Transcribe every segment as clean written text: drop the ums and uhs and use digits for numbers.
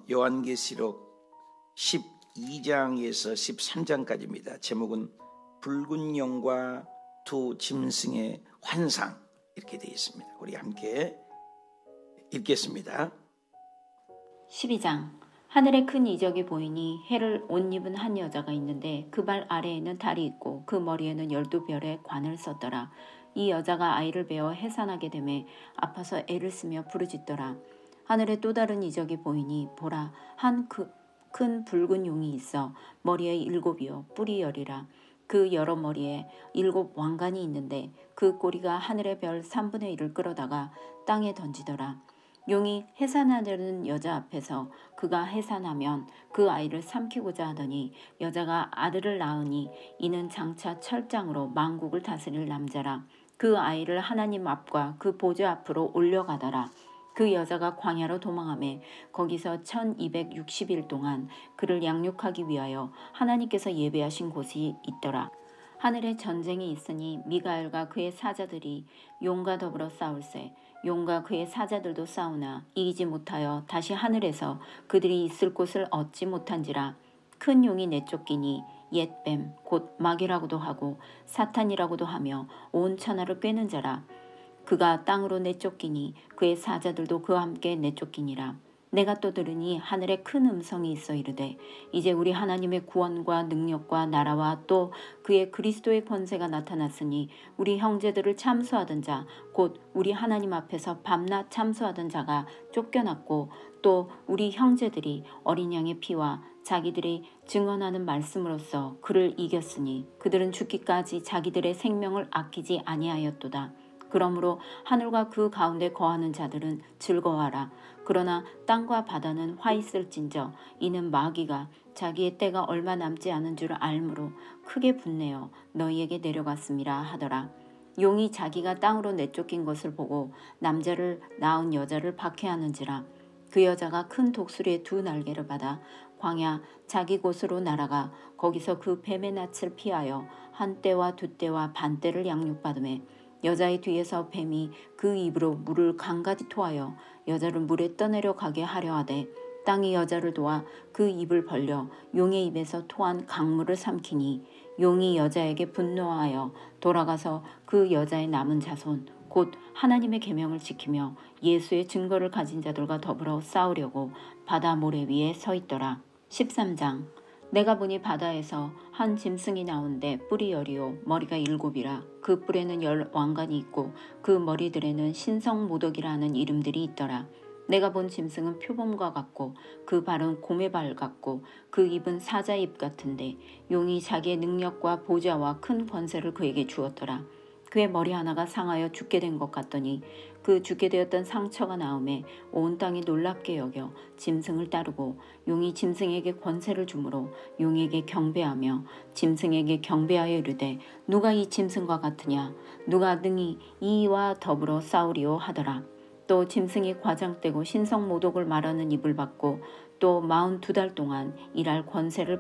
요한계시록 12장에서 13장까지입니다. 제목은 붉은 용과 두 짐승의 환상, 이렇게 되어 있습니다. 우리 함께 읽겠습니다. 12장. 하늘에 큰 이적이 보이니 해를 옷 입은 한 여자가 있는데 그 발 아래에는 달이 있고 그 머리에는 12별의 관을 썼더라. 이 여자가 아이를 베어 해산하게 되매 아파서 애를 쓰며 부르짖더라. 하늘에 또 다른 이적이 보이니 보라, 한 큰 붉은 용이 있어 머리에 7이요 뿔이 10이라. 그 여러 머리에 7 왕관이 있는데 그 꼬리가 하늘의 별 3분의 1을 끌어다가 땅에 던지더라. 용이 해산하려는 여자 앞에서 그가 해산하면 그 아이를 삼키고자 하더니 여자가 아들을 낳으니 이는 장차 철장으로 만국을 다스릴 남자라. 그 아이를 하나님 앞과 그 보좌 앞으로 올려가더라. 그 여자가 광야로 도망하며 거기서 1260일 동안 그를 양육하기 위하여 하나님께서 예배하신 곳이 있더라. 하늘에 전쟁이 있으니 미가엘과 그의 사자들이 용과 더불어 싸울세. 용과 그의 사자들도 싸우나 이기지 못하여 다시 하늘에서 그들이 있을 곳을 얻지 못한지라. 큰 용이 내쫓기니 옛뱀 곧 마귀라고도 하고 사탄이라고도 하며 온 천하를 꿰는 자라. 그가 땅으로 내쫓기니 그의 사자들도 그와 함께 내쫓기니라. 내가 또 들으니 하늘에 큰 음성이 있어 이르되 이제 우리 하나님의 구원과 능력과 나라와 또 그의 그리스도의 권세가 나타났으니 우리 형제들을 참수하던 자 곧 우리 하나님 앞에서 밤낮 참수하던 자가 쫓겨났고 또 우리 형제들이 어린 양의 피와 자기들이 증언하는 말씀으로써 그를 이겼으니 그들은 죽기까지 자기들의 생명을 아끼지 아니하였도다. 그러므로 하늘과 그 가운데 거하는 자들은 즐거워하라. 그러나 땅과 바다는 화 있을진저 이는 마귀가 자기의 때가 얼마 남지 않은 줄 알므로 크게 분내어 너희에게 내려갔음이라 하더라. 용이 자기가 땅으로 내쫓긴 것을 보고 남자를 낳은 여자를 박해하는지라. 그 여자가 큰 독수리의 2 날개를 받아 광야 자기 곳으로 날아가 거기서 그 뱀의 낯을 피하여 한 떼와 2 떼와 반 떼를 양육받으매 여자의 뒤에서 뱀이 그 입으로 물을 강가지 토하여 여자를 물에 떠내려 가게 하려 하되 땅이 여자를 도와 그 입을 벌려 용의 입에서 토한 강물을 삼키니 용이 여자에게 분노하여 돌아가서 그 여자의 남은 자손 곧 하나님의 계명을 지키며 예수의 증거를 가진 자들과 더불어 싸우려고 바다 모래 위에 서 있더라. 13장. 내가 보니 바다에서 한 짐승이 나온데 뿔이 10이요 머리가 7이라. 그 뿔에는 10 왕관이 있고 그 머리들에는 신성모독이라 하는 이름들이 있더라. 내가 본 짐승은 표범과 같고 그 발은 곰의 발 같고 그 입은 사자의 입 같은데 용이 자기의 능력과 보좌와 큰 권세를 그에게 주었더라. 그의 머리 하나가 상하여 죽게 된 것 같더니 그 죽게 되었던 상처가 나오매 온 땅이 놀랍게 여겨 짐승을 따르고 용이 짐승에게 권세를 주므로 용에게 경배하며 짐승에게 경배하여 이르되 누가 이 짐승과 같으냐 누가 능히 이와 더불어 싸우리오 하더라. 또 짐승이 과장되고 신성모독을 말하는 입을 받고 또 42달 동안 일할 권세를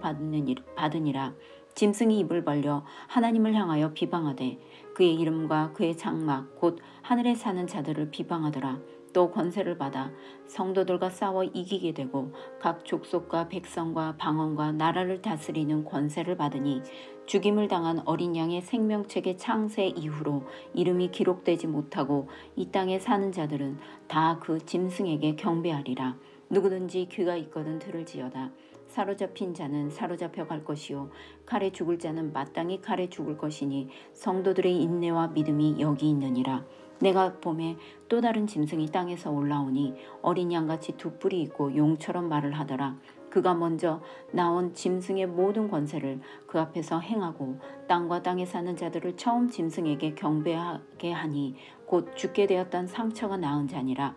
받으니라. 짐승이 입을 벌려 하나님을 향하여 비방하되 그의 이름과 그의 장막 곧 하늘에 사는 자들을 비방하더라. 또 권세를 받아 성도들과 싸워 이기게 되고 각 족속과 백성과 방언과 나라를 다스리는 권세를 받으니 죽임을 당한 어린 양의 생명책의 창세 이후로 이름이 기록되지 못하고 이 땅에 사는 자들은 다 그 짐승에게 경배하리라. 누구든지 귀가 있거든 들을지어다. 사로잡힌 자는 사로잡혀 갈 것이요 칼에 죽을 자는 마땅히 칼에 죽을 것이니 성도들의 인내와 믿음이 여기 있느니라. 내가 봄에 또 다른 짐승이 땅에서 올라오니 어린 양같이 2 뿔이 있고 용처럼 말을 하더라. 그가 먼저 나온 짐승의 모든 권세를 그 앞에서 행하고 땅과 땅에 사는 자들을 처음 짐승에게 경배하게 하니 곧 죽게 되었던 상처가 나은 자니라.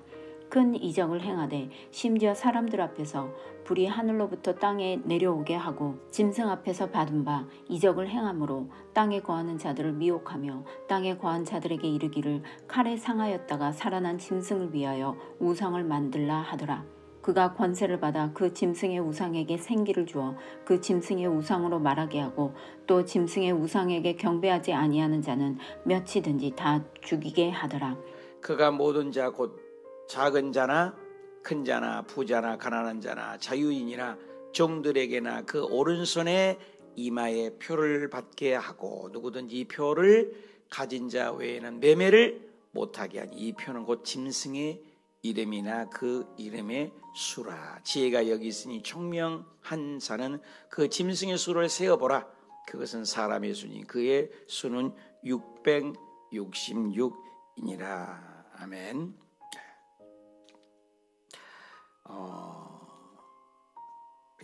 큰 이적을 행하되 심지어 사람들 앞에서 불이 하늘로부터 땅에 내려오게 하고 짐승 앞에서 받은 바 이적을 행함으로 땅에 거하는 자들을 미혹하며 땅에 거한 자들에게 이르기를 칼에 상하였다가 살아난 짐승을 위하여 우상을 만들라 하더라. 그가 권세를 받아 그 짐승의 우상에게 생기를 주어 그 짐승의 우상으로 말하게 하고 또 짐승의 우상에게 경배하지 아니하는 자는 몇이든지 다 죽이게 하더라. 그가 모든 자 곧 작은 자나 큰 자나 부자나 가난한 자나 자유인이나 종들에게나 그 오른손에 이마에 표를 받게 하고 누구든지 이 표를 가진 자 외에는 매매를 못하게 하니 이 표는 곧 짐승의 이름이나 그 이름의 수라. 지혜가 여기 있으니 총명한 자는 그 짐승의 수를 세어보라. 그것은 사람의 수니 그의 수는 666이니라. 아멘.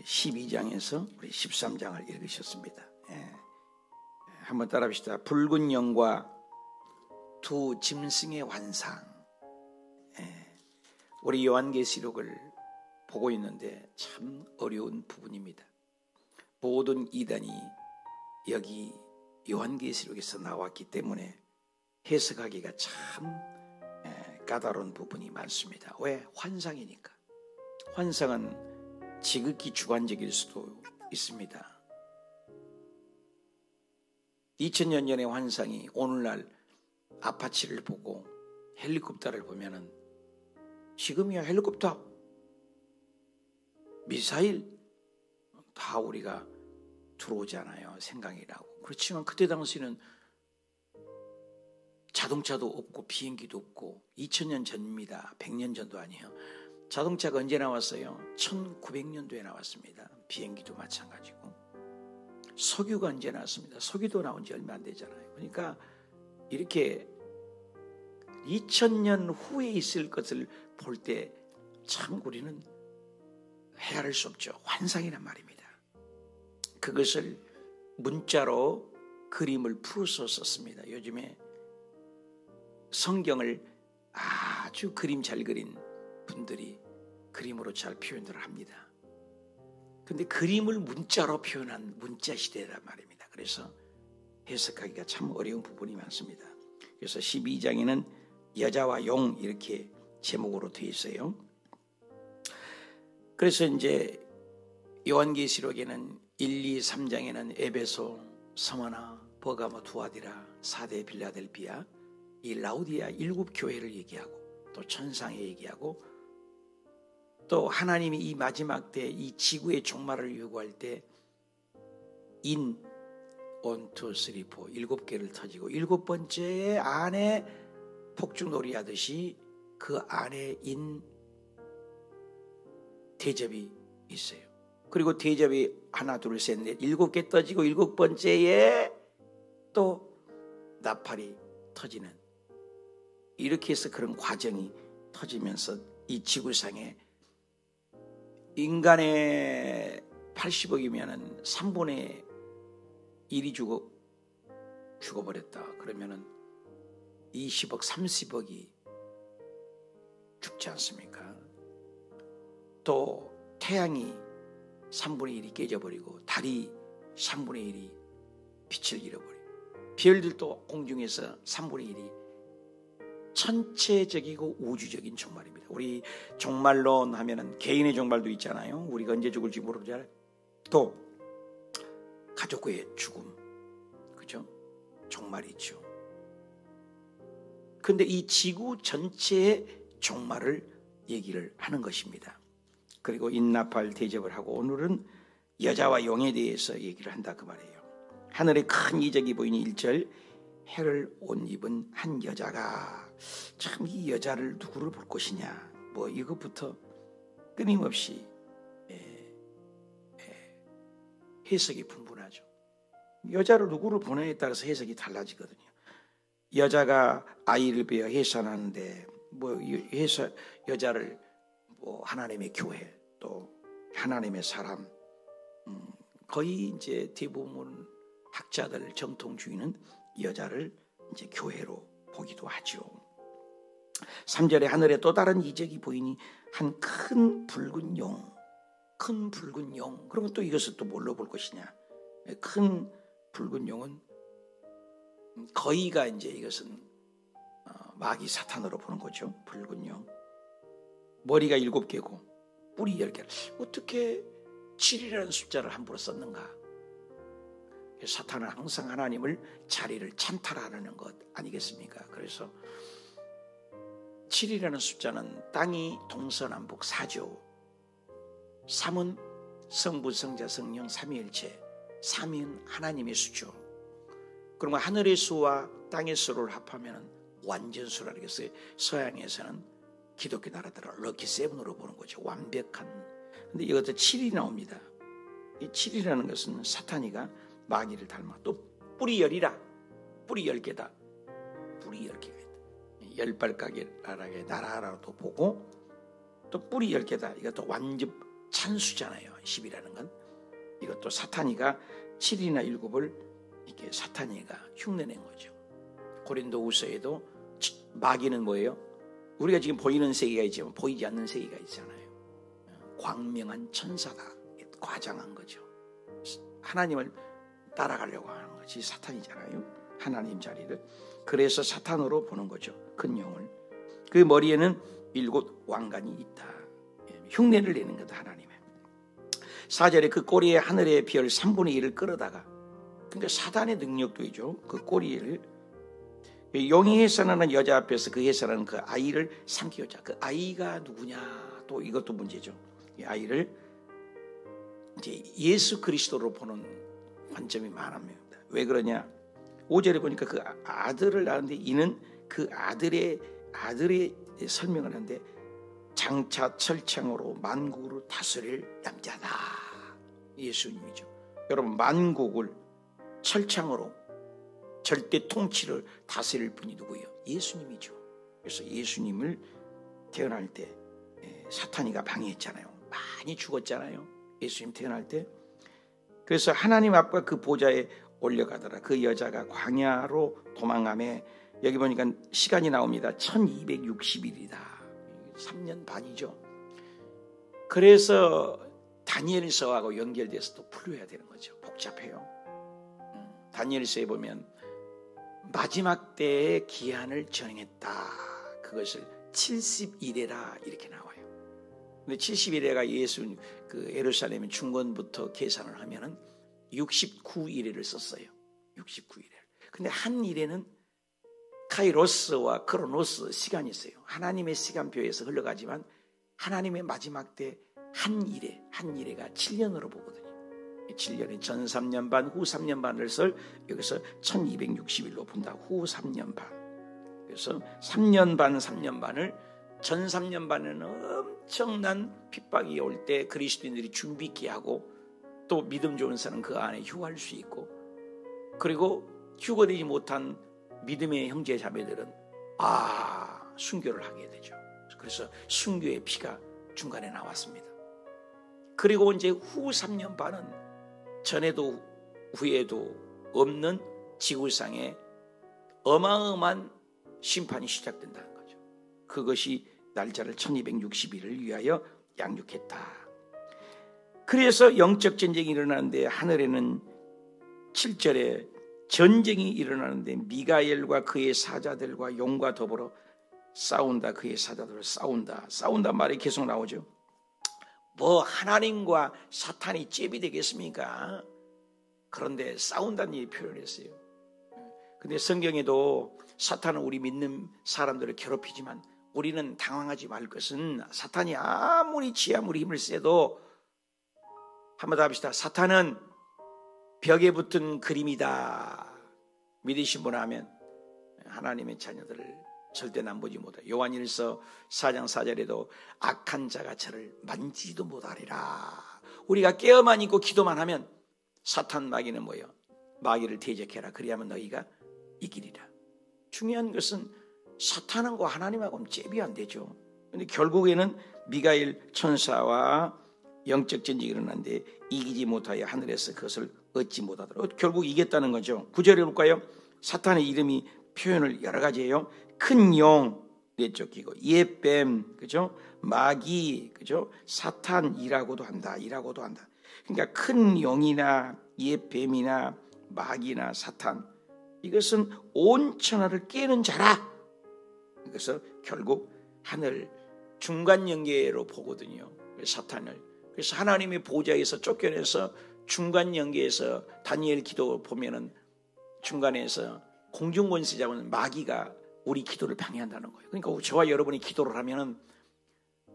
12장에서 우리 13장을 읽으셨습니다. 한번 따라합시다. 붉은 영과 두 짐승의 환상. 우리 요한계시록을 보고 있는데 참 어려운 부분입니다. 모든 이단이 여기 요한계시록에서 나왔기 때문에 해석하기가 참 까다로운 부분이 많습니다. 왜? 환상이니까. 환상은 지극히 주관적일 수도 있습니다. 2000년 전의 환상이 오늘날 아파치를 보고 헬리콥터를 보면은 지금이야 헬리콥터, 미사일 다 우리가 들어오잖아요. 생각이 나고. 그렇지만 그때 당시는 자동차도 없고 비행기도 없고 2000년 전입니다. 100년 전도 아니에요. 자동차가 언제 나왔어요? 1900년도에 나왔습니다. 비행기도 마찬가지고. 석유가 언제 나왔습니다. 석유도 나온 지 얼마 안 되잖아요. 그러니까 이렇게 2000년 후에 있을 것을 볼 때 참 우리는 헤아릴 수 없죠. 환상이란 말입니다. 그것을 문자로 그림을 풀어서 썼습니다. 요즘에 성경을 아주 그림 잘 그린 분들이 그림으로 잘 표현을 합니다. 근데 그림을 문자로 표현한 문자 시대란 말입니다. 그래서 해석하기가 참 어려운 부분이 많습니다. 그래서 12장에는 여자와 용 이렇게 제목으로 되어 있어요. 그래서 이제 요한계시록에는 1, 2, 3장에는 에베소, 스무나, 버가모, 두아디라, 사대, 빌라델비아, 이 라우디아 7 교회를 얘기하고 또 천상에 얘기하고 또 하나님이 이 마지막 때 이 지구의 종말을 요구할 때 인 1, 2, 3, 4 7개를 터지고 7번째 안에 폭죽놀이 하듯이 그 안에 인 대접이 있어요. 그리고 대접이 하나 둘 셋 넷 7개 터지고 7번째에 또 나팔이 터지는, 이렇게 해서 그런 과정이 터지면서 이 지구상에 인간의 80억이면은 3분의 1이 죽어버렸다. 그러면은 20억, 30억이 죽지 않습니까? 또 태양이 3분의 1이 깨져버리고 달이 3분의 1이 빛을 잃어버리고 별들도 공중에서 3분의 1이 천체적이고 우주적인 종말입니다. 우리 종말론 하면은 개인의 종말도 있잖아요. 우리가 언제 죽을지 모르잖아요. 또 가족과의 죽음, 그죠? 종말이 있죠. 근데 이 지구 전체의 종말을 얘기를 하는 것입니다. 그리고 인나팔 대접을 하고 오늘은 여자와 용에 대해서 얘기를 한다 그 말이에요. 하늘에 큰 이적이 보이니 1절 해를 옷 입은 한 여자가, 참 이 여자를 누구를 볼 것이냐, 뭐 이것부터 끊임없이 해석이 분분하죠. 여자를 누구를 보내에 따라서 해석이 달라지거든요. 여자가 아이를 베어 해산하는데 뭐 여자를 뭐 하나님의 교회 또 하나님의 사람, 거의 이제 대부분 학자들 정통주의는 여자를 이제 교회로 보기도 하죠. 3절에 하늘에 또 다른 이적이 보이니 한 큰 붉은 용, 큰 붉은 용. 그러면 또 이것을 또 뭘로 볼 것이냐? 큰 붉은 용은 거의가 이제 이것은 마귀 사탄으로 보는 거죠. 붉은 용. 머리가 7개고 뿔이 10개. 어떻게 7이라는 숫자를 함부로 썼는가? 사탄은 항상 하나님을 자리를 찬탈하려는 것 아니겠습니까? 그래서 7이라는 숫자는 땅이 동서남북 4조, 3은 성부, 성자, 성령, 삼위일체, 3인 하나님의 수죠. 그러면 하늘의 수와 땅의 수를 합하면 완전수라 그랬어요. 서양에서는 기독교 나라들은 럭키 세븐으로 보는 거죠. 완벽한. 근데 이것도 7이 나옵니다. 이 7이라는 것은 사탄이가 마귀를 닮아. 또 뿌리 열이라. 뿌리 10개다. 뿌리 10개가 있다. 열발가게 나라라도 보고 또 뿌리 10개다. 이것도 완전 찬수잖아요. 10이라는 건. 이것도 사탄이가 7이나 7을 이렇게 사탄이가 흉내낸 거죠. 고린도후서에도 마귀는 뭐예요? 우리가 지금 보이는 세계가 있지만 보이지 않는 세계가 있잖아요. 광명한 천사다. 과장한 거죠. 하나님을 따라가려고 하는 것이 사탄이잖아요. 하나님 자리를. 그래서 사탄으로 보는 거죠. 큰 영을. 그 머리에는 7 왕관이 있다. 흉내를 내는 거다. 하나님의. 4절에 그 꼬리에 하늘의 별 3분의 1을 끌어다가, 그러니까 사단의 능력도이죠. 그 꼬리를 용이 해산하는 여자 앞에서 그 해산하는 그 아이를 삼키고자. 그 아이가 누구냐? 또 이것도 문제죠. 이 아이를 이제 예수 그리스도로 보는 관점이 많습니다. 왜 그러냐? 5절에 보니까 그 아들을 낳았는데 이는 그 아들의 설명을 하는데 장차 철창으로 만국을 다스릴 남자다. 예수님이죠. 여러분, 만국을 철창으로 절대 통치를 다스릴 분이 누구예요? 예수님이죠. 그래서 예수님을 태어날 때 사탄이가 방해했잖아요. 많이 죽었잖아요. 예수님 태어날 때. 그래서 하나님 앞과 그 보좌에 올려가더라. 그 여자가 광야로 도망가매. 여기 보니까 시간이 나옵니다. 1260일이다. 3년 반이죠. 그래서 다니엘서하고 연결돼서 또 풀려야 되는 거죠. 복잡해요. 다니엘서에 보면 마지막 때의 기한을 정했다. 그것을 70일에라 이렇게 나와요. 근데 70일에가 예수 그 예루살렘 중건부터 계산을 하면은 69일에를 썼어요. 69일에. 근데 한 일에는 카이로스와 크로노스 시간이 있어요. 하나님의 시간표에서 흘러가지만 하나님의 마지막 때 한 일에가 7년으로 보거든요. 7년에 전 3년 반, 후 3년 반을 썰 여기서 1260일로 본다. 후 3년 반. 그래서 3년 반을 전 3년 반에는 엄청난 핍박이 올 때 그리스도인들이 준비케 하고 또 믿음 좋은 사람은 그 안에 휴할 수 있고, 그리고 휴거되지 못한 믿음의 형제 자매들은 순교를 하게 되죠. 그래서 순교의 피가 중간에 나왔습니다. 그리고 이제 후 3년 반은 전에도 후에도 없는 지구상에 어마어마한 심판이 시작된다는 거죠. 그것이 날짜를 1260일을 위하여 양육했다. 그래서 영적 전쟁이 일어나는데 하늘에는 7절에 전쟁이 일어나는데 미가엘과 그의 사자들과 용과 더불어 싸운다. 그의 사자들과 싸운다 말이 계속 나오죠. 뭐 하나님과 사탄이 잽이 되겠습니까? 그런데 싸운다는 얘기 표현했어요. 근데 성경에도 사탄은 우리 믿는 사람들을 괴롭히지만 우리는 당황하지 말 것은 사탄이 아무리 힘을 세도 한번 더 합시다. 사탄은 벽에 붙은 그림이다. 믿으신 분 하면 하나님의 자녀들을 절대 남보지 못해. 요한일서 4장 4절에도 악한 자가 저를 만지지도 못하리라. 우리가 깨어만 있고 기도만 하면 사탄 마귀는 뭐예요? 마귀를 대적해라. 그리하면 너희가 이기리라. 중요한 것은 사탄하고 하나님하고는 잽이 안 되죠. 그런데 결국에는 미가엘 천사와 영적 전쟁이 일어났는데 이기지 못하여 하늘에서 그것을 얻지 못하도록 결국 이겼다는 거죠. 9절에 볼까요? 사탄의 이름이 표현을 여러 가지예요. 큰 용 내쫓기고 옛뱀, 그죠? 마귀, 그죠? 사탄이라고도 한다. 그러니까 큰 용이나 옛뱀이나 마귀나 사탄, 이것은 온 천하를 깨는 자라. 그래서 결국 하늘 중간 영계로 보거든요. 사탄을. 그래서 하나님의 보좌에서 쫓겨내서 중간 영계에서 다니엘 기도 보면은 중간에서 공중권세 잡은 마귀가 우리 기도를 방해한다는 거예요. 그러니까 저와 여러분이 기도를 하면은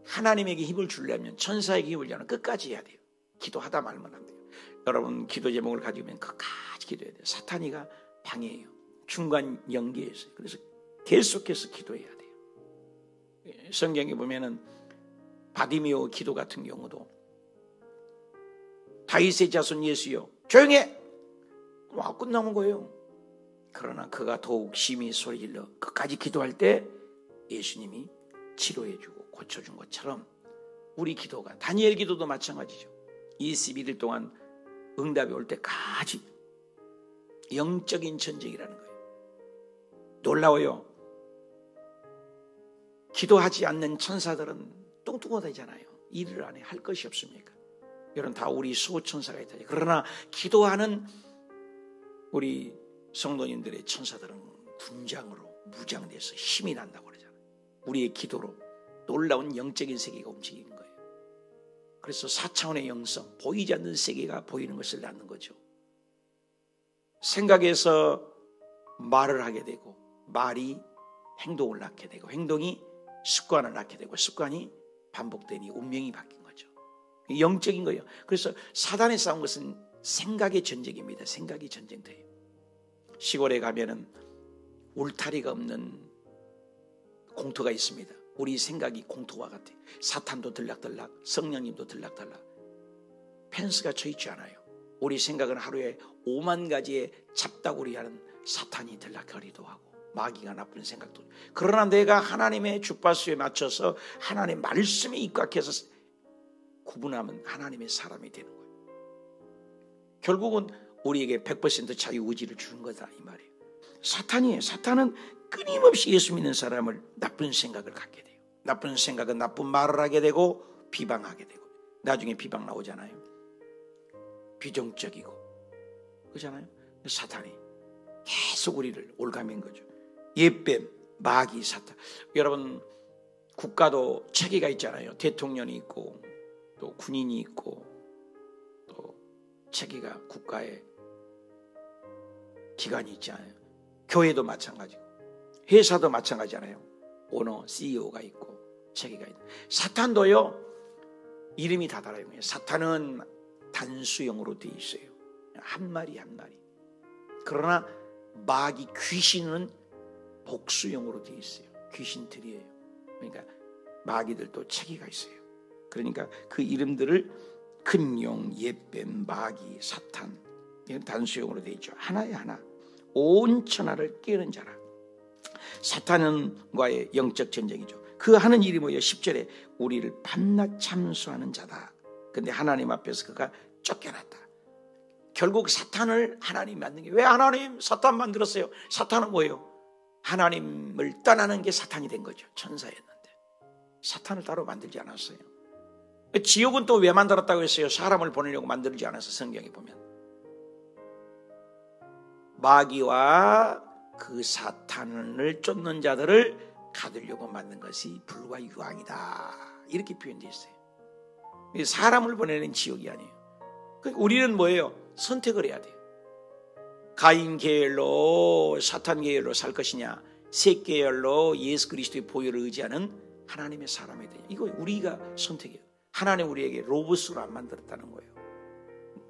하나님에게 힘을 주려면, 천사에게 힘을 주려면 끝까지 해야 돼요. 기도하다 말면 안 돼요. 여러분 기도 제목을 가지면 끝까지 기도해야 돼요. 사탄이가 방해해요. 중간 연계에서. 그래서 계속해서 기도해야 돼요. 성경에 보면은 바디메오 기도 같은 경우도 다윗의 자손 예수여 조용해! 와, 끝나는 거예요. 그러나 그가 더욱 심히 소리질러 끝까지 기도할 때 예수님이 치료해주고 고쳐준 것처럼 우리 기도가, 다니엘 기도도 마찬가지죠. 21일 동안 응답이 올 때까지 영적인 전쟁이라는 거예요. 놀라워요. 기도하지 않는 천사들은 뚱뚱하다잖아요. 일을 안 해. 할 것이 없습니까? 여러분 다 우리 수호천사가 있다. 그러나 기도하는 우리 성도님들의 천사들은 군장으로 무장돼서 힘이 난다고 그러잖아요. 우리의 기도로 놀라운 영적인 세계가 움직이는 거예요. 그래서 4차원의 영성, 보이지 않는 세계가 보이는 것을 낳는 거죠. 생각에서 말을 하게 되고, 말이 행동을 낳게 되고, 행동이 습관을 낳게 되고, 습관이 반복되니 운명이 바뀐 거죠. 영적인 거예요. 그래서 사단에 싸운 것은 생각의 전쟁입니다. 생각이 전쟁터예요. 시골에 가면은 울타리가 없는 공터가 있습니다. 우리 생각이 공터와 같아요. 사탄도 들락들락, 성령님도 들락들락. 펜스가 쳐 있지 않아요. 우리 생각은 하루에 5만 가지의 잡다구리하는 사탄이 들락거리도 하고, 마귀가 나쁜 생각도. 그러나 내가 하나님의 주파수에 맞춰서 하나님의 말씀에 입각해서 구분하면 하나님의 사람이 되는 거예요. 결국은 우리에게 100% 자유의지를 주는 거다 이 말이에요. 사탄이에요. 사탄은 끊임없이 예수 믿는 사람을 나쁜 생각을 갖게 돼요. 나쁜 생각은 나쁜 말을 하게 되고 비방하게 되고, 나중에 비방 나오잖아요. 비정적이고 그렇잖아요. 사탄이 계속 우리를 올가맨 거죠. 옛뱀, 마귀, 사탄. 여러분 국가도 체계가 있잖아요. 대통령이 있고 또 군인이 있고 또 체계가, 국가의 기관이 있잖아요. 교회도 마찬가지고 회사도 마찬가지잖아요. 오너, CEO가 있고 체계가 있고. 사탄도요 이름이 다 달라요. 사탄은 단수형으로 되어 있어요. 한 마리 한 마리. 그러나 마귀, 귀신은 복수형으로 되어 있어요. 귀신들이에요. 그러니까 마귀들도 체계가 있어요. 그러니까 그 이름들을 큰 용, 옛뱀, 마귀, 사탄, 이건 단수형으로 되어 있죠. 하나에 하나. 온 천하를 깨는 자라. 사탄과의 영적 전쟁이죠. 그 하는 일이 뭐예요? 10절에 우리를 밤낮 참수하는 자다. 근데 하나님 앞에서 그가 쫓겨났다. 결국 사탄을 하나님 만든 게, 왜 하나님 사탄 만들었어요? 사탄은 뭐예요? 하나님을 떠나는 게 사탄이 된 거죠. 천사였는데 사탄을 따로 만들지 않았어요. 지옥은 또 왜 만들었다고 했어요? 사람을 보내려고 만들지 않아서 성경에 보면 마귀와 그 사탄을 쫓는 자들을 가두려고 만든 것이 불과 유황이다, 이렇게 표현되어 있어요. 사람을 보내는 지옥이 아니에요. 그러니까 우리는 뭐예요? 선택을 해야 돼요. 가인 계열로 사탄 계열로 살 것이냐, 셋 계열로 예수 그리스도의 보혈을 의지하는 하나님의 사람이 되냐. 이거 우리가 선택해요. 하나님 우리에게 로봇으로 안 만들었다는 거예요.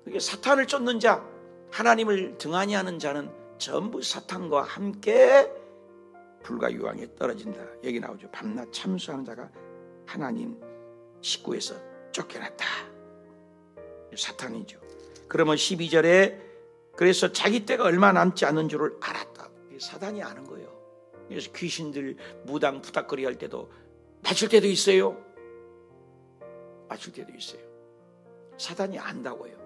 그러니까 사탄을 쫓는 자, 하나님을 등한히 하는 자는 전부 사탄과 함께 불과 유황에 떨어진다. 여기 나오죠. 밤낮 참수하는 자가 하나님 식구에서 쫓겨났다. 사탄이죠. 그러면 12절에 그래서 자기 때가 얼마 남지 않은 줄을 알았다. 사단이 아는 거예요. 그래서 귀신들 무당 부닥거리 할 때도 맞출 때도 있어요. 맞출 때도 있어요. 사단이 안다고요.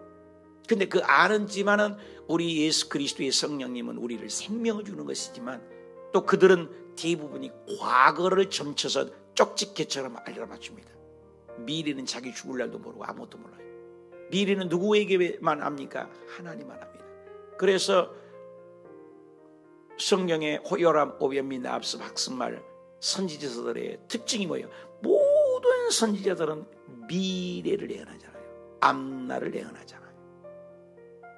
근데 그 아는지만은 우리 예수 그리스도의 성령님은 우리를 생명을 주는 것이지만 또 그들은 대부분이 과거를 점쳐서 쪽집게처럼 알려맞춥니다. 미래는 자기 죽을 날도 모르고 아무것도 몰라요. 미래는 누구에게만 압니까? 하나님만 압니다. 그래서 성경의 호요람, 오변미, 나합스, 박승말 선지자들의 특징이 뭐예요? 모든 선지자들은 미래를 예언하잖아요. 앞날을 예언하잖아요.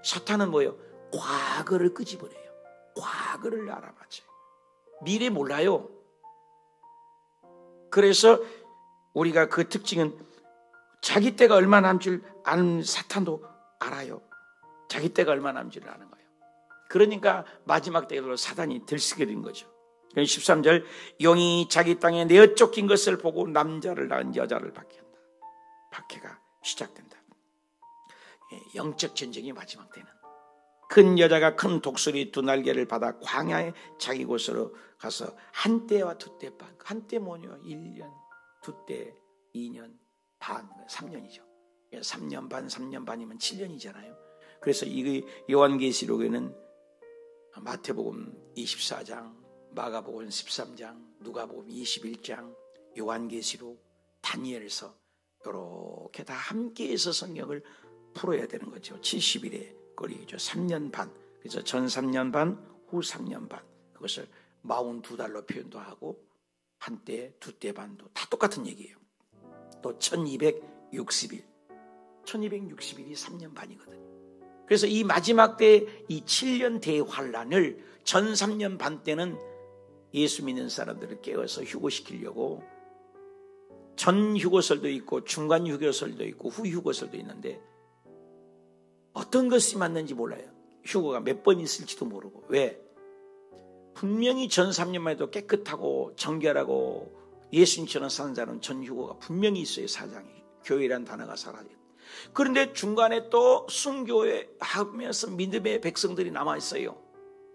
사탄은 뭐예요? 과거를 끄집어내요. 과거를 알아맞혀요. 미래 몰라요. 그래서 우리가 그 특징은 자기 때가 얼마 남은 줄 아는 사탄도 알아요. 자기 때가 얼마 남은 줄 아는 거예요. 그러니까 마지막 때로 사단이 들썩이게 된 거죠. 13절, 용이 자기 땅에 내어 쫓긴 것을 보고 남자를 낳은 여자를 박해한다. 박해가 시작된다. 영적 전쟁이 마지막 때는 큰 여자가 큰 독수리 2날개를 받아 광야에 자기 곳으로 가서 한 때와 2때 반. 한 때 뭐냐? 1년, 2때 2년 반, 3년이죠. 3년 반, 3년 반이면 7년이잖아요. 그래서 이 요한계시록에는 마태복음 24장, 마가복음 13장, 누가복음 21장, 요한계시록, 다니엘서 이렇게 다 함께해서 성경을 풀어야 되는 거죠. 70일의 거리죠. 3년 반. 그래서 전 3년 반, 후 3년 반. 그것을 42달로 표현도 하고 한때, 2때 반도 다 똑같은 얘기예요. 또 1260일. 1260일이 3년 반이거든요. 그래서 이 마지막 때 이 7년 대환란을 전 3년 반 때는 예수 믿는 사람들을 깨워서 휴거시키려고 전 휴거설도 있고 중간 휴거설도 있고 후 휴거설도 있는데 어떤 것이 맞는지 몰라요. 휴거가 몇 번 있을지도 모르고. 왜? 분명히 전 3년만 해도 깨끗하고 정결하고 예수님처럼 사는 자는 전 휴거가 분명히 있어요. 사장이. 교회란 단어가 사라져요. 그런데 중간에 또 순교회 하면서 믿음의 백성들이 남아있어요.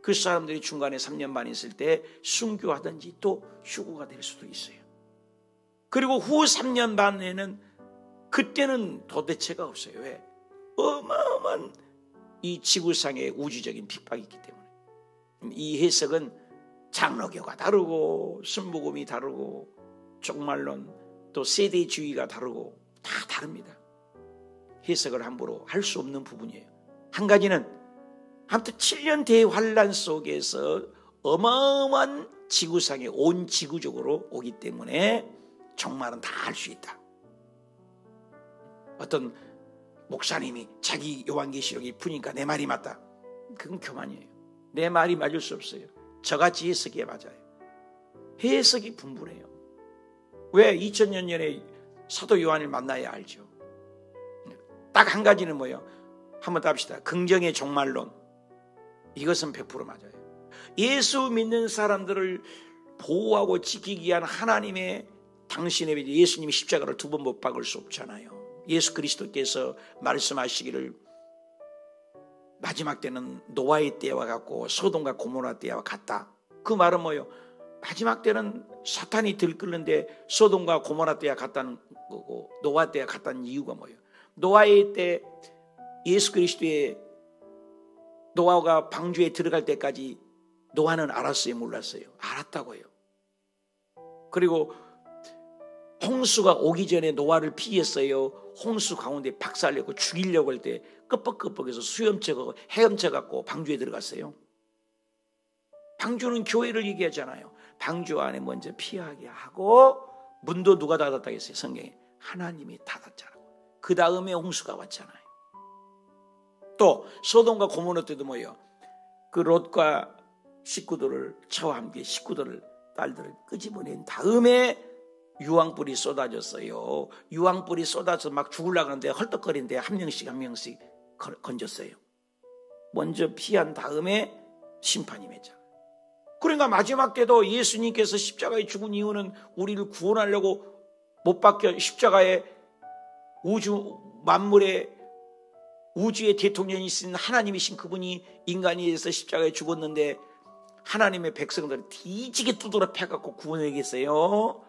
그 사람들이 중간에 3년 반 있을 때 순교하든지 또 휴거가 될 수도 있어요. 그리고 후 3년 반에는 그때는 도대체가 없어요. 왜? 어마어마한 이 지구상의 우주적인 핍박이 있기 때문에. 이 해석은 장로교가 다르고 순복음이 다르고 종말론 또 세대주의가 다르고 다 다릅니다. 해석을 함부로 할 수 없는 부분이에요. 한 가지는 아무튼 7년 대환란 속에서 어마어마한 지구상에 온 지구적으로 오기 때문에 종말은 다 할 수 있다. 어떤 목사님이 자기 요한계시록이 푸니까 내 말이 맞다. 그건 교만이에요. 내 말이 맞을 수 없어요. 저같이 해석이 맞아요. 해석이 분분해요. 왜? 2000년 전에 사도 요한을 만나야 알죠. 딱 한 가지는 뭐예요? 한번 답시다. 긍정의 종말론. 이것은 100% 맞아요. 예수 믿는 사람들을 보호하고 지키기 위한 하나님의 당신의 예수님이 십자가를 2번 못 박을 수 없잖아요. 예수 그리스도께서 말씀하시기를 마지막 때는 노아의 때와 같고 소돔과 고모라 때와 같다. 그 말은 뭐예요? 마지막 때는 사탄이 들끓는데 소돔과 고모라 때와 같다는 거고 노아 때와 같다는 이유가 뭐예요? 노아의 때 예수 그리스도의 노아가 방주에 들어갈 때까지 노아는 알았어요? 몰랐어요? 알았다고요. 그리고 홍수가 오기 전에 노아를 피했어요. 홍수 가운데 박살내고 죽이려고 할 때 끄뻑끄뻑해서 수염쳐가고 헤엄쳐갖고 방주에 들어갔어요. 방주는 교회를 얘기하잖아요. 방주 안에 먼저 피하게 하고 문도 누가 닫았다고 했어요? 성경에 하나님이 닫았잖아요. 그 다음에 홍수가 왔잖아요. 또 소돔과 고모라 때도 뭐예요? 그 롯과 식구들을 저와 함께 식구들을 딸들을 끄집어낸 다음에 유황불이 쏟아졌어요. 유황불이 쏟아져서 막 죽으려고 하는데 헐떡거리는데 한 명씩 건졌어요. 먼저 피한 다음에 심판이 맺잖아요. 그러니까 마지막 때도 예수님께서 십자가에 죽은 이유는 우리를 구원하려고 못 박혀 십자가에 우주 만물의 우주의 대통령이신 하나님이신 그분이 인간이 돼서 십자가에 죽었는데 하나님의 백성들을 뒤지게 두드러 패갖고 구원하겠어요.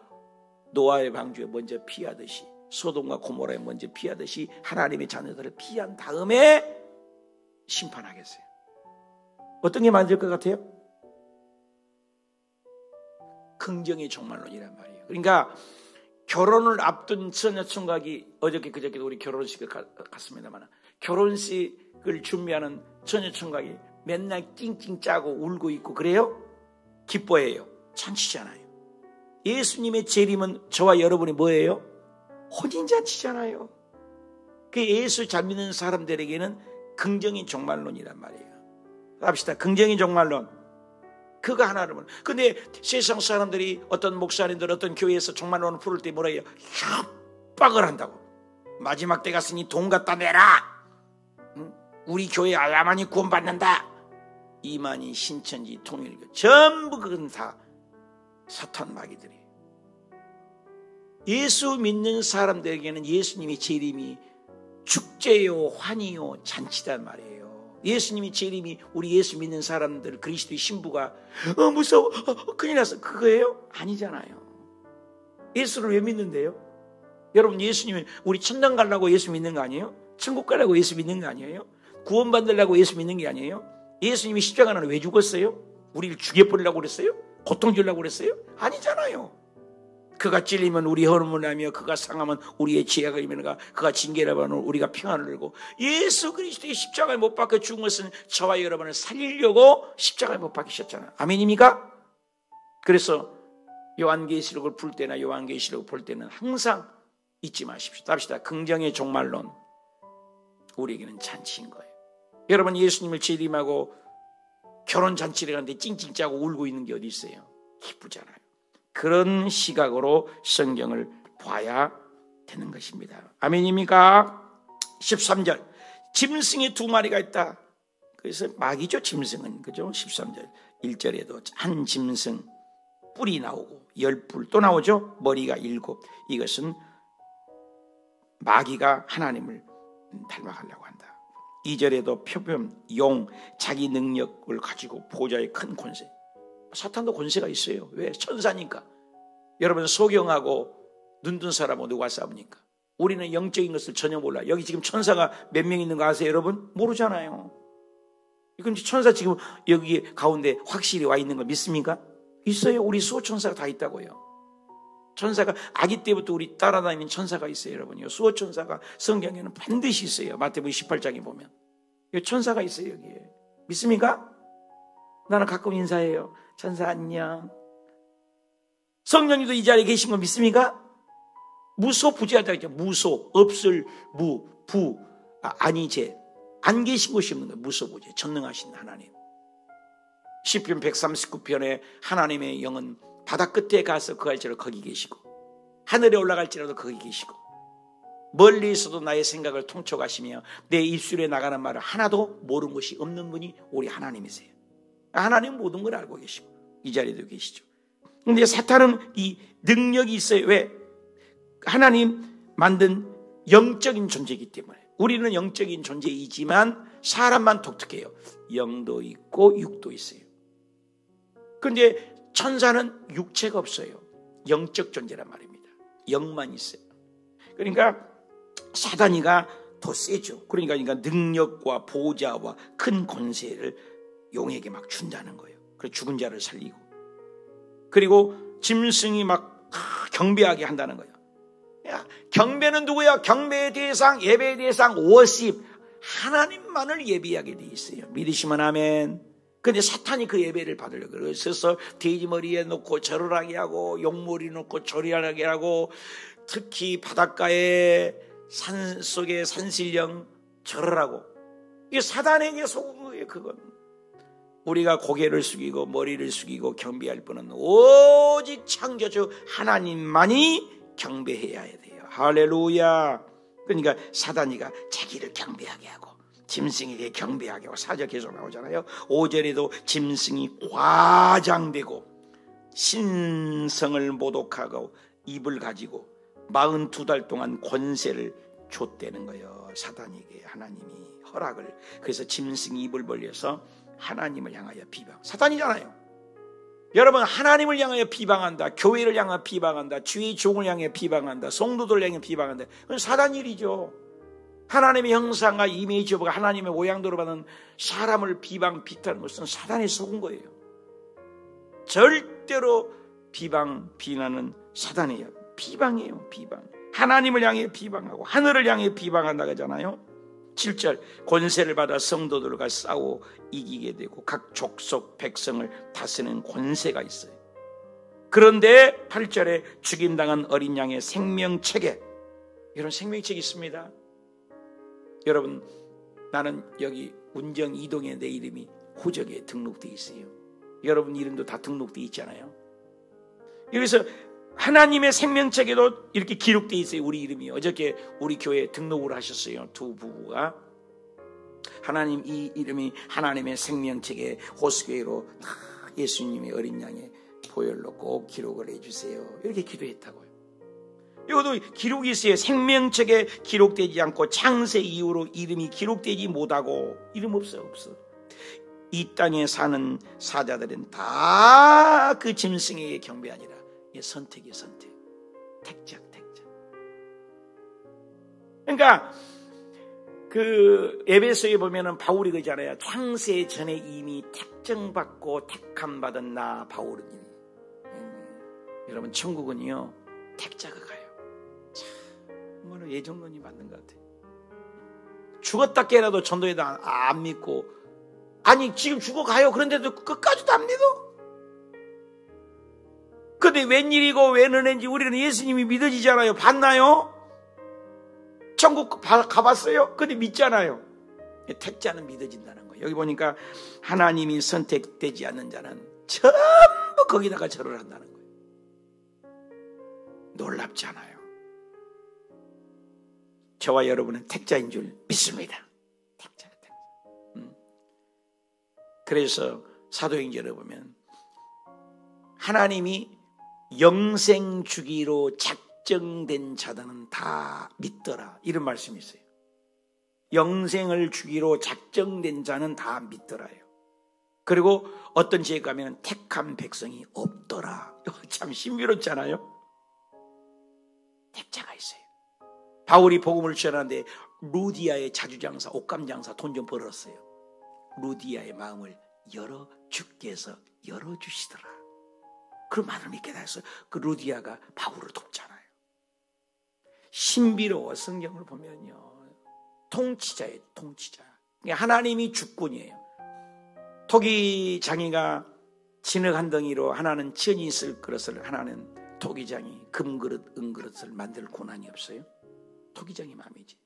노아의 방주에 먼저 피하듯이 소돔과 고모라에 먼저 피하듯이 하나님의 자녀들을 피한 다음에 심판하겠어요. 어떤 게 맞을 것 같아요? 긍정의 종말론이란 말이에요. 그러니까 결혼을 앞둔 처녀총각이 어저께 그저께도 우리 결혼식을 갔습니다만 결혼식을 준비하는 처녀총각이 맨날 찡찡 짜고 울고 있고 그래요? 기뻐해요. 잔치잖아요. 예수님의 재림은 저와 여러분이 뭐예요? 혼인잔치잖아요. 그 예수 잘 믿는 사람들에게는 긍정의 종말론이란 말이에요. 합시다. 긍정의 종말론. 그가 하나님을. 근데 세상 사람들이 어떤 목사님들 어떤 교회에서 종말론을 부를 때 뭐라 해요? 협박을 한다고. 마지막 때 갔으니 돈 갖다 내라. 응? 우리 교회 알라만이 구원받는다. 이만희, 신천지, 통일교 전부 그건 다 사탄 마귀들이. 예수 믿는 사람들에게는 예수님의 재림이 축제요, 환희요, 잔치단 말이에요. 예수님의 재림이 우리 예수 믿는 사람들, 그리스도의 신부가 무서워, 큰일 났어, 그거예요? 아니잖아요. 예수를 왜 믿는데요? 여러분, 예수님은 우리 천당 가려고 예수 믿는 거 아니에요? 천국 가려고 예수 믿는 거 아니에요? 구원 받으려고 예수 믿는 게 아니에요? 예수님이 십자가는 왜 죽었어요? 우리를 죽여버리려고 그랬어요? 고통 주려고 그랬어요? 아니잖아요. 그가 찔리면 우리 허물을 하며 그가 상하면 우리의 죄악을 이면가 그가 징계를 받으면 우리가 평안을 누리고. 예수 그리스도의 십자가에 못 박혀 죽은 것은 저와 여러분을 살리려고 십자가에 못 박히셨잖아요. 아멘입니까? 그래서 요한계시록을 풀 때나 요한계시록을 볼 때는 항상 잊지 마십시오. 답시다. 긍정의 종말론, 우리에게는 잔치인 거예요. 여러분, 예수님을 재림하고 결혼 잔치를 하는데 찡찡 짜고 울고 있는 게 어디 있어요? 기쁘잖아요. 그런 시각으로 성경을 봐야 되는 것입니다. 아멘입니까? 13절, 짐승이 2마리가 있다. 그래서 마귀죠, 짐승은. 그죠? 13절 1절에도 한 짐승 뿔이 나오고 10뿔 또 나오죠. 머리가 7. 이것은 마귀가 하나님을 닮아가려고 한다. 2절에도 표범, 용, 자기 능력을 가지고 보좌의 큰 권세. 사탄도 권세가 있어요. 왜? 천사니까. 여러분, 소경하고 눈뜬 사람하고 누가 싸웁니까? 우리는 영적인 것을 전혀 몰라요. 여기 지금 천사가 몇 명 있는 거 아세요, 여러분? 모르잖아요. 이건 천사 지금 여기 가운데 확실히 와 있는 거 믿습니까? 있어요. 우리 수호천사가 다 있다고요. 천사가 아기 때부터 우리 따라다니는 천사가 있어요, 여러분요. 수호천사가 성경에는 반드시 있어요. 마태복음 18장에 보면 천사가 있어요, 여기에. 믿습니까? 나는 가끔 인사해요. 천사 안녕. 성령님도 이 자리에 계신 거 믿습니까? 무소부재하다 했죠. 무소, 없을, 무, 부, 아니제. 안 계신 곳이 없는 거예요. 무소부재, 전능하신 하나님. 시편 139편에 하나님의 영은 바다 끝에 가서 거할지라도 거기 계시고, 하늘에 올라갈지라도 거기 계시고, 멀리서도 나의 생각을 통촉하시며 내 입술에 나가는 말을 하나도 모르는 것이 없는 분이 우리 하나님이세요. 하나님 모든 걸 알고 계시고 이 자리에도 계시죠. 그런데 사탄은 이 능력이 있어요. 왜? 하나님 만든 영적인 존재이기 때문에. 우리는 영적인 존재이지만 사람만 독특해요. 영도 있고 육도 있어요. 그런데 천사는 육체가 없어요. 영적 존재란 말입니다. 영만 있어요. 그러니까 사단이가 더 세죠. 그러니까 능력과 보좌와 큰 권세를 용에게 막 준다는 거예요. 그래서 죽은 자를 살리고, 그리고 짐승이 막 경배하게 한다는 거예요. 야, 경배는 누구야? 경배의 대상, 예배의 대상, 워십, 하나님만을 예배하게 돼 있어요. 믿으시면 아멘. 근데 사탄이 그 예배를 받으려고 그래요. 그래서 돼지 머리에 놓고 절을 하게 하고, 용머리 놓고 절하게 하고, 특히 바닷가에 산속에 산신령 절을 하고, 이게 사단에게 속은 거예요. 그건 우리가 고개를 숙이고 머리를 숙이고 경배할 분은 오직 창조주 하나님만이 경배해야 돼요. 할렐루야. 그러니까 사단이가 자기를 경배하게 하고 짐승에게 경배하게 하고, 4절 계속 나오잖아요. 5절에도 짐승이 과장되고 신성을 모독하고 입을 가지고 42달 동안 권세를 줬다는 거예요. 사단에게 하나님이 허락을. 그래서 짐승이 입을 벌려서 하나님을 향하여 비방. 사탄이잖아요. 여러분, 하나님을 향하여 비방한다, 교회를 향하여 비방한다, 주의 종을 향해 비방한다, 성도들을 향해 비방한다, 그건 사단 일이죠. 하나님의 형상과 이미지가 하나님의 모양대로 받은 사람을 비방하는 것은 사단에 속은 거예요. 절대로 비난은 사단이에요. 비방이에요. 비방. 하나님을 향해 비방하고 하늘을 향해 비방한다고 하잖아요. 7절, 권세를 받아 성도들과 싸워 이기게 되고 각 족속 백성을 다스리는 권세가 있어요. 그런데 8절에 죽임당한 어린 양의 생명책에, 이런 생명책이 있습니다. 여러분, 나는 여기 운정 이동에 내 이름이 호적에 등록되어 있어요. 여러분 이름도 다 등록되어 있잖아요. 여기서 하나님의 생명책에도 이렇게 기록되어 있어요. 우리 이름이. 어저께 우리 교회에 등록을 하셨어요. 두 부부가. 하나님 이 이름이 하나님의 생명책에 호수교회로 예수님의 어린 양의 보혈로 꼭 기록을 해주세요. 이렇게 기도했다고요. 이것도 기록이 있어요. 생명책에 기록되지 않고 창세 이후로 이름이 기록되지 못하고 이름 없어. 이 땅에 사는 사자들은 다 그 짐승에게 경배하니라. 선택이에요. 선택. 택자. 그러니까 그 에베소에 보면은 바울이 그러잖아요. 창세 전에 이미 택정받고 택함받은 나 바울은. 여러분 천국은요 택자가 가요. 정말로 예정론이 맞는 것 같아요. 죽었다 깨라도 전도에도 안 믿고, 아니 지금 죽어가요. 그런데도 끝까지도 안 믿어. 근데 웬일이고 웬 은혜인지 우리는 예수님이 믿어지잖아요. 봤나요? 천국 가봤어요? 근데 믿잖아요. 택자는 믿어진다는 거예요. 여기 보니까 하나님이 선택되지 않는 자는 전부 거기다가 절을 한다는 거예요. 놀랍지 않아요? 저와 여러분은 택자인 줄 믿습니다. 택자. 그래서 사도행전을 보면 하나님이 영생 주기로 작정된 자들은 다 믿더라, 이런 말씀이 있어요. 영생을 주기로 작정된 자는 다 믿더라요. 그리고 어떤 지에 가면 택한 백성이 없더라. 참 신비롭잖아요. 택자가 있어요. 바울이 복음을 전하는데 루디아의 자주장사, 옷감장사 돈 좀 벌었어요. 루디아의 마음을 주께서 열어주시더라. 그런 말을 믿게 됐어요. 그 루디아가 바울을 돕잖아요. 신비로워. 성경을 보면요, 통치자예요. 통치자. 하나님이 주권이에요. 토기장이가 진흙 한 덩이로 하나는 천이 있을 그릇을, 하나는 토기장이 금그릇 은그릇을 만들 고난이 없어요. 토기장이 마음이지.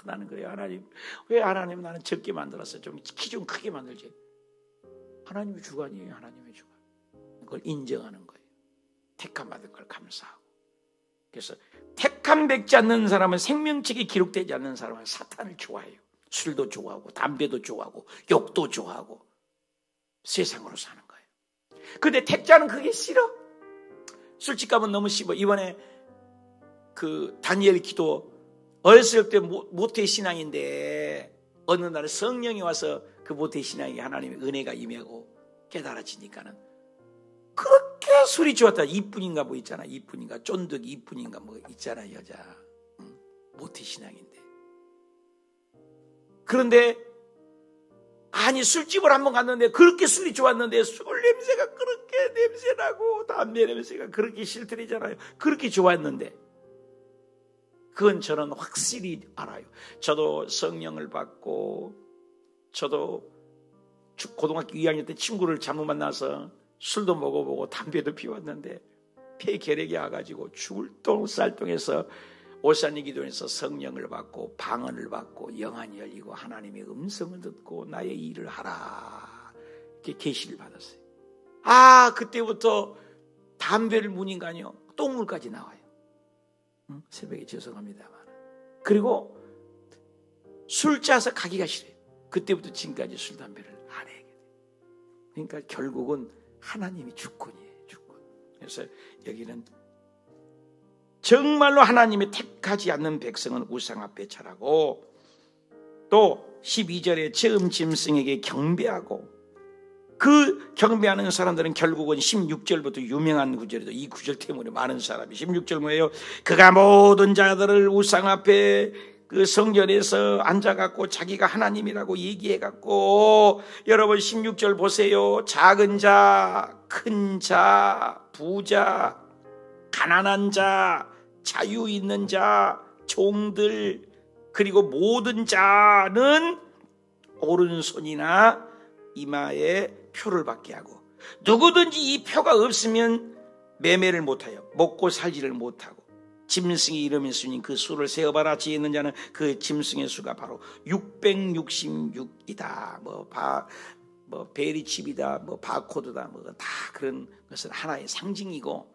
나는 그래요. 하나님, 왜 하나님 나는 적게 만들었어요? 좀 키 좀 크게 만들지. 하나님의 주관이에요. 하나님의 주관. 그걸 인정하는 거예요. 택함 받은 걸 감사하고. 그래서 택함 받지 않는 사람은, 생명책에 기록되지 않는 사람은 사탄을 좋아해요. 술도 좋아하고 담배도 좋아하고 욕도 좋아하고 세상으로 사는 거예요. 근데 택자는 그게 싫어. 술집 가면 너무 씹어. 이번에 그 다니엘 기도, 어렸을 때 모태 신앙인데 어느 날 성령이 와서 그 모태 신앙이 하나님의 은혜가 임하고 깨달아지니까는 그렇게 술이 좋았다. 이쁜인가 뭐 있잖아. 이쁜인가 쫀득 이쁜인가 뭐 있잖아. 여자 모태 신앙인데. 그런데 아니 술집을 한번 갔는데 그렇게 술이 좋았는데 술 냄새가 그렇게 냄새나고 담배 냄새가 그렇게 싫더라잖아요. 그렇게 좋았는데 그건 저는 확실히 알아요. 저도 성령을 받고, 저도 고등학교 2학년 때 친구를 잘못 만나서 술도 먹어보고 담배도 피웠는데 폐결핵이 와가지고 죽을 똥 쌀똥해서 오산이 기도에서 성령을 받고 방언을 받고 영안이 열리고 하나님의 음성을 듣고 나의 일을 하라, 이렇게 계시를 받았어요. 그때부터 담배를 무니까요 똥물까지 나와요. 새벽에 죄송합니다만. 그리고 술 짜서 가기가 싫어요. 그때부터 지금까지 술 담배를 안 해요. 그러니까 결국은 하나님이 주권이에요. 주권. 그래서 여기는 정말로 하나님이 택하지 않는 백성은 우상 앞에 절하고, 또 12절에 처음 짐승에게 경배하고, 그 경배하는 사람들은 결국은 16절부터 유명한 구절이죠. 이 구절 때문에 많은 사람이 16절 뭐예요? 그가 모든 자들을 우상 앞에 그 성전에서 앉아갖고 자기가 하나님이라고 얘기해갖고, 여러분 16절 보세요. 작은 자, 큰 자, 부자, 가난한 자, 자유 있는 자, 종들, 그리고 모든 자는 오른손이나 이마에 표를 받게 하고, 누구든지 이 표가 없으면 매매를 못하여 먹고 살지를 못하고, 짐승의 이름이 있으니 그 수를 세어봐라. 지혜 있는 자는 그 짐승의 수가 바로 666이다. 뭐 베리칩이다, 뭐 바코드다, 뭐 다 그런 것은 하나의 상징이고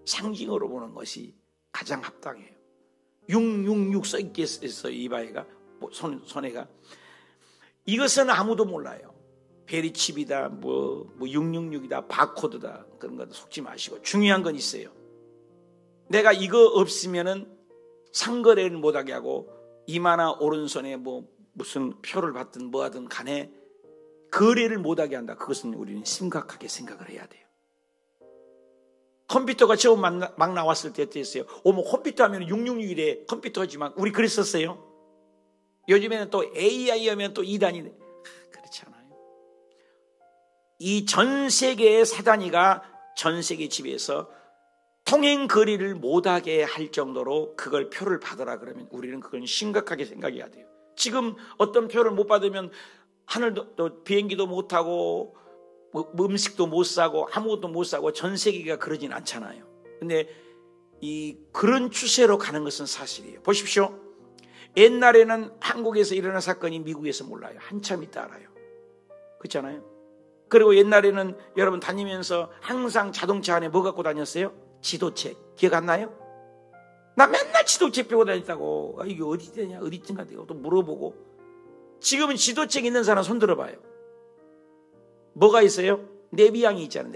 상징으로 보는 것이 가장 합당해요. 666 써 있겠어요, 이바이가 손해가. 이것은 아무도 몰라요. 베리칩이다, 뭐 666이다, 바코드다 그런 거 속지 마시고 중요한 건 있어요. 내가 이거 없으면은 상거래를 못하게 하고 이마나 오른손에 뭐 무슨 표를 받든 뭐하든 간에 거래를 못하게 한다. 그것은 우리는 심각하게 생각을 해야 돼요. 컴퓨터가 처음 막 나왔을 때 어땠어요? 뭐 컴퓨터 하면 666이래. 컴퓨터지만 우리 그랬었어요. 요즘에는 또 AI 하면 또 2단이 그렇지 않아요. 이 전 세계의 사단이가 전 세계 지배해서 통행 거리를 못하게 할 정도로 그걸 표를 받으라 그러면 우리는 그건 심각하게 생각해야 돼요. 지금 어떤 표를 못 받으면 하늘도 비행기도 못 타고 뭐 음식도 못 사고 아무것도 못 사고 전 세계가 그러진 않잖아요. 근데 그런 추세로 가는 것은 사실이에요. 보십시오. 옛날에는 한국에서 일어난 사건이 미국에서 몰라요. 한참 있다 알아요. 그렇잖아요. 그리고 옛날에는 여러분 다니면서 항상 자동차 안에 뭐 갖고 다녔어요? 지도책. 기억 안 나요? 나 맨날 지도책 빼고 다녔다고. 이게 어디 되냐 어디쯤 가대요. 또 물어보고. 지금은 지도책 있는 사람 손 들어봐요. 뭐가 있어요? 내비양이 있잖아요.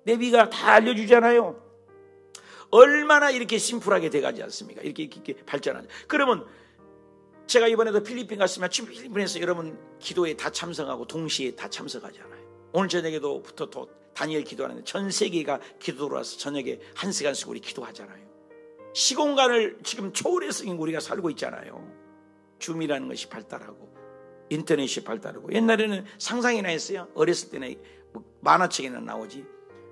내비가 다 알려주잖아요. 얼마나 이렇게 심플하게 돼가지 않습니까? 이렇게 발전하죠. 그러면 제가 이번에도 필리핀 갔으면 필리핀에서 여러분 기도에 다 참석하고 동시에 다 참석하잖아요. 오늘 저녁에도부터 또 다니엘 기도하는데 전 세계가 기도로 와서 저녁에 1시간씩 우리 기도하잖아요. 시공간을 지금 초월해서 우리가 살고 있잖아요. 줌이라는 것이 발달하고 인터넷이 발달하고 옛날에는 상상이나 했어요. 어렸을 때는 만화책에나 나오지.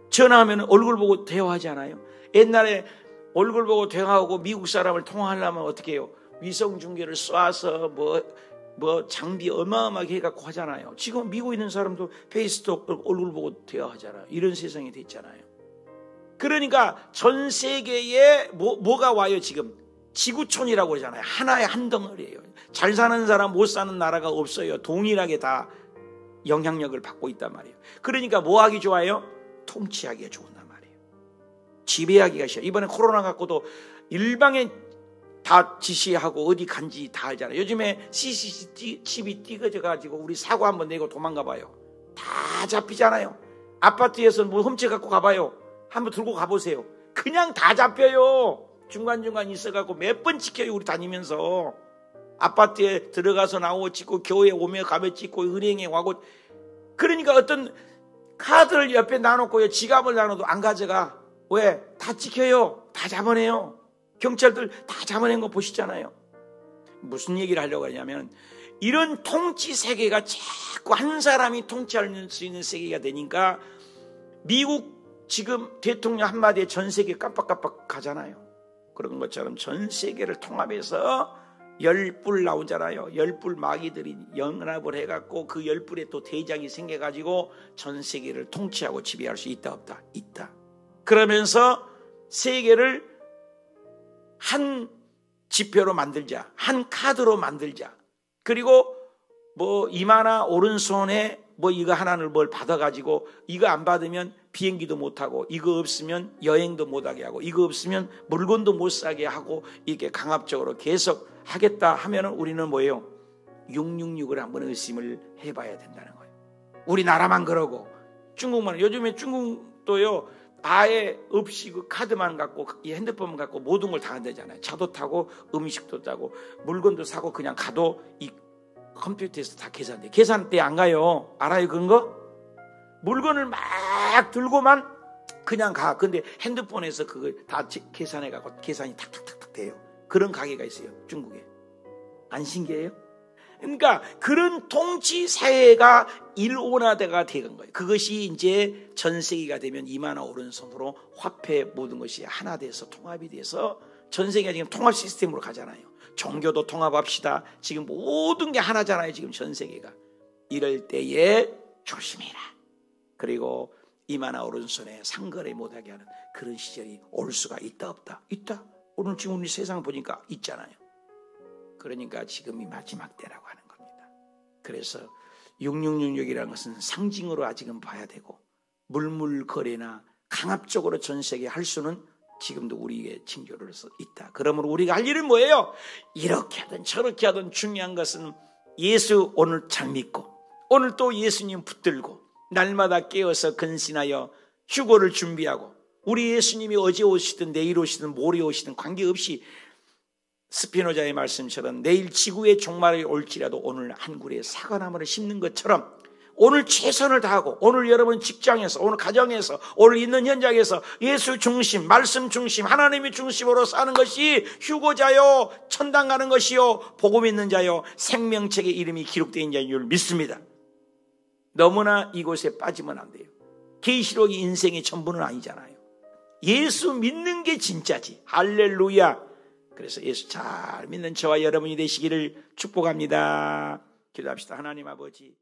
전화하면 얼굴 보고 대화하지 않아요? 옛날에 얼굴 보고 대화하고 미국 사람을 통화하려면 어떻게 해요? 위성 중계를 쏴서 뭐 장비 어마어마하게 해갖고 하잖아요. 지금 미국에 있는 사람도 페이스톡 얼굴 보고 대화하잖아요. 이런 세상이 됐잖아요. 그러니까 전 세계에 뭐가 와요 지금? 지구촌이라고 그러잖아요. 하나의 한 덩어리예요. 잘 사는 사람 못 사는 나라가 없어요. 동일하게 다 영향력을 받고 있단 말이에요. 그러니까 뭐 하기 좋아요? 통치하기가 좋단 말이에요. 지배하기가 싫어요. 이번에 코로나 갖고도 일방에 다 지시하고 어디 간지 다 알잖아요. 요즘에 CCTV 띄어져가지고 우리 사고 한번 내고 도망가 봐요. 다 잡히잖아요. 아파트에서 뭐 훔쳐 갖고 가봐요. 한번 들고 가보세요. 그냥 다 잡혀요. 중간중간 있어갖고 몇 번 찍혀요. 우리 다니면서 아파트에 들어가서 나오고 찍고 교회 오며 가며 찍고 은행에 와고. 그러니까 어떤 카드를 옆에 놔놓고요 지갑을 놔놓아도 안 가져가. 왜? 다 찍혀요. 다 잡아내요. 경찰들 다 잡아낸 거 보시잖아요. 무슨 얘기를 하려고 하냐면 이런 통치 세계가 자꾸 한 사람이 통치할 수 있는 세계가 되니까 미국 지금 대통령 한마디에 전 세계 깜빡깜빡 가잖아요. 그런 것처럼 전 세계를 통합해서 10뿔 나오잖아요. 10뿔 마귀들이 연합을 해갖고 그 10뿔에 또 대장이 생겨가지고 전 세계를 통치하고 지배할 수 있다 없다? 있다. 그러면서 세계를 한 지표로 만들자. 한 카드로 만들자. 그리고 뭐 이마나 오른손에 뭐 이거 하나를 뭘 받아가지고 이거 안 받으면 비행기도 못하고 이거 없으면 여행도 못하게 하고 이거 없으면 물건도 못 사게 하고 이렇게 강압적으로 계속 하겠다 하면은 우리는 뭐예요? 666을 한번 의심을 해봐야 된다는 거예요. 우리나라만 그러고 중국만 요즘에 중국도요 아예 없이 그 카드만 갖고 이 핸드폰만 갖고 모든 걸 다 한다잖아요. 차도 타고 음식도 타고 물건도 사고 그냥 가도 이 컴퓨터에서 다 계산돼. 계산대 안 가요. 알아요 그런 거? 물건을 막 들고만 그냥 가. 근데 핸드폰에서 그걸 다 계산해갖고 계산이 탁탁탁탁 돼요. 그런 가게가 있어요 중국에. 안 신기해요? 그러니까 그런 통치 사회가 일원화가 되는 거예요. 그것이 이제 전 세계가 되면 이마나 오른손으로 화폐 모든 것이 하나 돼서 통합이 돼서 전 세계가 지금 통합 시스템으로 가잖아요. 종교도 통합합시다. 지금 모든 게 하나잖아요. 지금 전 세계가. 이럴 때에 조심해라. 그리고 이마나 오른손에 상거래 못하게 하는 그런 시절이 올 수가 있다 없다? 있다. 오늘 지금 우리 세상 보니까 있잖아요. 그러니까 지금이 마지막 때라고 하는 겁니다. 그래서 666이라는 것은 상징으로 아직은 봐야 되고 물물거래나 강압적으로 전 세계에 할 수는 지금도 우리에게 징조로서 있다. 그러므로 우리가 할 일은 뭐예요? 이렇게 하든 저렇게 하든 중요한 것은 예수 오늘 잘 믿고 오늘 또 예수님 붙들고 날마다 깨어서 근신하여 휴거를 준비하고 우리 예수님이 어제 오시든 내일 오시든 모레 오시든 관계없이 스피노자의 말씀처럼 내일 지구의 종말이 올지라도 오늘 한 그루의 사과나무를 심는 것처럼 오늘 최선을 다하고 오늘 여러분 직장에서 오늘 가정에서 오늘 있는 현장에서 예수 중심 말씀 중심 하나님의 중심으로 사는 것이 휴거자요 천당 가는 것이요 복음 있는 자요 생명책의 이름이 기록되어 있는 자인 줄 믿습니다. 너무나 이곳에 빠지면 안 돼요. 계시록이 인생의 전부는 아니잖아요. 예수 믿는 게 진짜지. 할렐루야. 그래서 예수 잘 믿는 저와 여러분이 되시기를 축복합니다. 기도합시다. 하나님 아버지